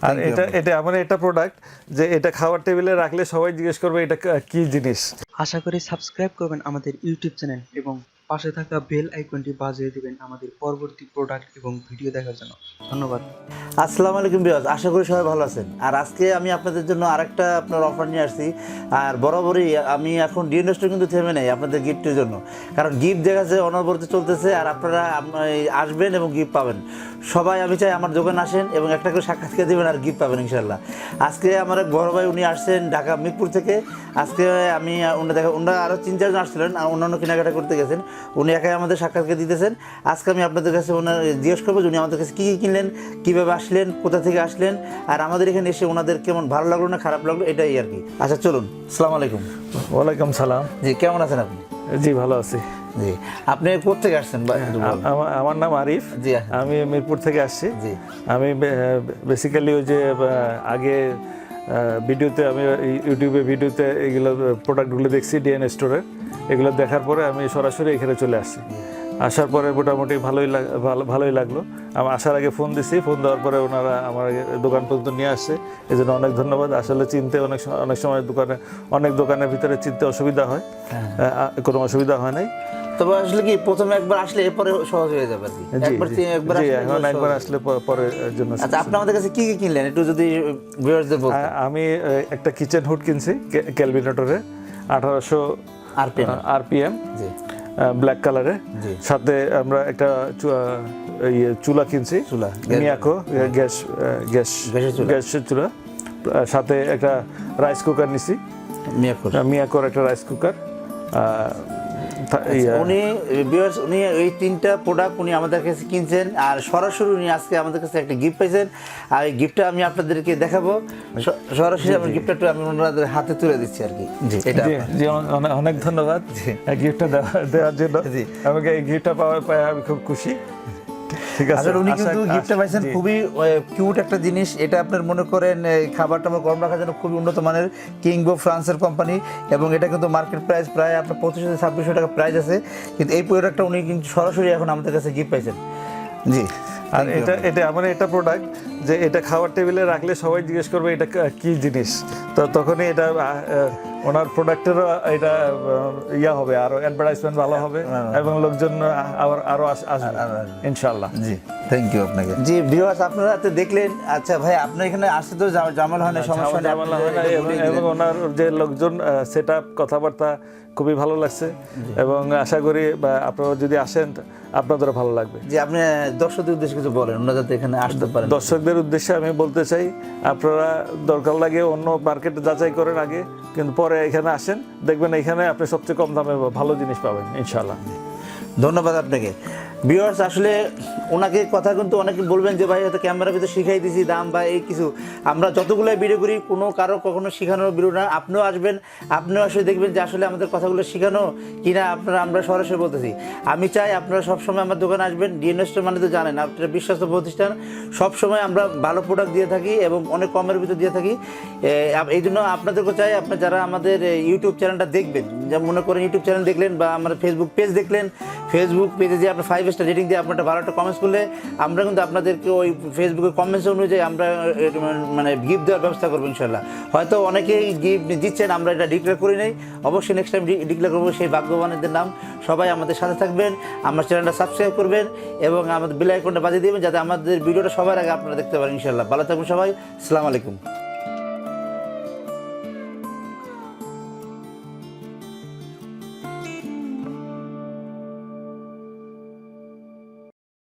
আর এটা এমন একটা প্রোডাক্ট যে এটা খাবার টেবিলে রাখলে সবাই জিজ্ঞেস করবে এটা কি জিনিস। আশা করি সাবস্ক্রাইব করবেন আমাদের ইউটিউব চ্যানেল এবং পাশে থাকা বেল আইকনটি বাজিয়ে দিবেন আমাদের পরবর্তী প্রোডাক্ট এবং ভিডিও দেখার জন্য। ধন্যবাদ। আসসালামু আলাইকুম ভিউয়ার্স, আশা করি সবাই ভালো আছেন। আর আজকে আমি আপনাদের জন্য আরেকটা আপনার অফার নিয়ে আসছি। আর বরাবরই আমি এখন ডিএনএসটা কিন্তু থেমে নেই আপনাদের গিফটের জন্য, কারণ গিফট দেখা যাচ্ছে অনবরত চলতেছে আর আপনারা আসবেন এবং গিফট পাবেন। সবাই আমি চাই আমার দোকানে আসেন এবং একটা করে সাক্ষাৎকার দেবেন আর গিফট পাবেন ইনশাল্লাহ। আজকে আমার এক বড় ভাই উনি আসছেন ঢাকা মিরপুর থেকে। আজকে আমি ওনারা আরও 3-4 জন আসছিলেন আর অন্যান্য কেনাকাটা করতে গেছেন, উনি একাই আমাদের সাক্ষাৎকার দিতেছেন। আজকে আমি আপনাদের কাছে ওনার জিজ্ঞেস করবো যে উনি আমাদের কাছে কী কী কিনলেন, কীভাবে আসলেন, কোথা থেকে আসলেন, আর আমাদের এখানে এসে ওনাদের কেমন ভালো লাগলো না খারাপ লাগলো এটাই আর কি। আচ্ছা চলুন। আসসালামু আলাইকুম। ওয়ালাইকুম সালাম। জি, কেমন আছেন আপনি? জি ভালো আছি। জি, আপনি কোথা থেকে আসছেন? আমার নাম আরিফ। জি, আমি মিরপুর থেকে আসছি। জি, আমি বেসিক্যালি ওই যে আগে ভিডিওতে আমি ইউটিউবে ভিডিওতে এগুলো প্রোডাক্টগুলো দেখছি ডিএনএ স্টোরের, এগুলো দেখার পরে আমি সরাসরি এখানে চলে আসছি। আসার পরে মোটামুটি ভালোই লাগলো। আমি আসার আগে ফোন দিছি, ফোন দেওয়ার পরে ওনারা আমার দোকান পর্যন্ত নিয়ে আসছে, এই জন্য অনেক ধন্যবাদ। আসলে চিনতে অনেক সময় অনেক দোকানের ভিতরে চিনতে অসুবিধা হয়, কোনো অসুবিধা হয় নাই। তবে আসলে কি প্রথমে একবার আসলে এরপরে সহজ হয়ে যাবে আর কি। একবার আসলে পরের জন্য। আচ্ছা, আপনি আমাদের কাছে কি কি কিনলেন একটু যদি ভিউয়ারদের বলতেন। আমি একটা কিচেন হুড কিনছি ক্যালভিনেটরে 1800 আরপিএম ব্ল্যাক কালারে। সাথে আমরা একটা চুলা কিনছি, মিয়াকো গ্যাসের চুলা। সাথে একটা রাইস কুকার নিছি, মিয়াকোর একটা রাইস কুকার। উনি এই 3টা প্রোডাক্ট উনি আমাদের কাছে কিনছেন আর সরাসরি উনি আজকে আমাদের কাছে একটা গিফট পাইছেন। আর এই গিফটটা আমি আপনাদেরকে দেখাবো সরাসরি। আমার গিফটটা আমি ওনাদের হাতে তুলে দিচ্ছি আর কি। জি, অনেক ধন্যবাদ গিফটটা দেওয়ার জন্য। আমাকে এই গিফটটা পাওয়ায় আমি খুব খুশি। আসলে উনি কিন্তু গিফটটা পাইছেন, খুবই কিউট একটা জিনিস। এটা আপনার মনে করেন খাবার টাবার গরম রাখার জন্য খুবই উন্নত মানের কিংবো ফ্রান্সের কোম্পানি, এবং এটা কিন্তু মার্কেট প্রাইস প্রায় আপনার 2500-2600 টাকা প্রাইস আছে। কিন্তু এই প্রোডাক্টটা উনি কিন্তু সরাসরি এখন আমাদের কাছে গিফট পাইছেন। জি, আর এটা এমন একটা প্রোডাক্ট যে এটা খাবার টেবিলে রাখলে সবাই জিজ্ঞেস করবে এটা কি জিনিস। তো তখনই এটা ওনার প্রোডাক্টেরও এটা হবে, আরো অ্যাডভার্টাইজমেন্ট ভালো হবে এবং লোকজন আরো আসবে ইনশাআল্লাহ। জি, থ্যাংক ইউ আপনাকে। জি ভিউয়ার্স, আপনারা তো দেখলেন। আচ্ছা ভাই, আপনার এখানে আসতে তো ঝামেলা হয় না, সমস্যা হয় না, এবং ওনার যে লোকজন সেটআপ কথাবার্তা খুবই ভালো লাগছে এবং আশা করি আপনারা যদি আসেন আপনাদেরও ভালো লাগবে। যে আপনি দর্শকদের উদ্দেশ্যে কিছু বলেন, ওনারা যাতে এখানে আসতে পারেন। দর্শকদের উদ্দেশ্যে আমি বলতে চাই, আপনারা দরকার লাগে অন্য মার্কেটে যাচাই করেন আগে, কিন্তু পরে এখানে আসেন, দেখবেন এখানে আপনি সবচেয়ে কম দামে ভালো জিনিস পাবেন ইনশাআল্লাহ। ধন্যবাদ আপনাকে। ভিউয়ার্স, আসলে ওনাকে কথা কিন্তু অনেকে বলবেন যে ভাই হয়তো ক্যামেরার ভিতরে শিখাই দিয়েছি দাম বা এই কিছু। আমরা যতগুলো ভিডিও করি কারো কখনো শেখানোর ভিডিও না। আপনিও আসবেন, আপনিও আসলে দেখবেন যে আসলে আমাদের কথাগুলো শেখানো কিনা আমরা সরাসরি বলতেছি। আমি চাই আপনারা সবসময় আমার দোকানে আসবেন। ডিএনএস মানে তো জানেন আপনারা বিশ্বস্ত প্রতিষ্ঠান, সবসময় আমরা ভালো প্রোডাক্ট দিয়ে থাকি এবং অনেক কমের ভিতরে দিয়ে থাকি। এই জন্য আপনাদেরকে চাই, আপনার যারা আমাদের ইউটিউব চ্যানেলটা দেখবেন, যেমন মনে করেন ইউটিউব চ্যানেল দেখলেন বা আমার ফেসবুক পেজ দেখলেন, ফেসবুক পেজে যে আপনার 5 স্টার রেটিং দিয়ে আপনারা ভালো একটা কমেন্টস করলে আমরা কিন্তু আপনাদেরকে ওই ফেসবুকের কমেন্টস অনুযায়ী আমরা মানে গিফট দেওয়ার ব্যবস্থা করবো ইনশাল্লাহ। হয়তো অনেকেই গিফট দিচ্ছেন, আমরা এটা ডিক্লেয়ার করি নাই, অবশ্যই নেক্সট টাইম ডিক্লেয়ার করবো সেই ভাগ্যবানদের নাম। সবাই আমাদের সাথে থাকবেন, আমার চ্যানেলটা সাবস্ক্রাইব করবেন এবং আমাদের বেল আইকনটা বাজিয়ে দেবেন যাতে আমাদের ভিডিওটা সবার আগে আপনারা দেখতে পারেন ইনশাল্লাহ। ভালো থাকবেন সবাই। আসসালামু আলাইকুম।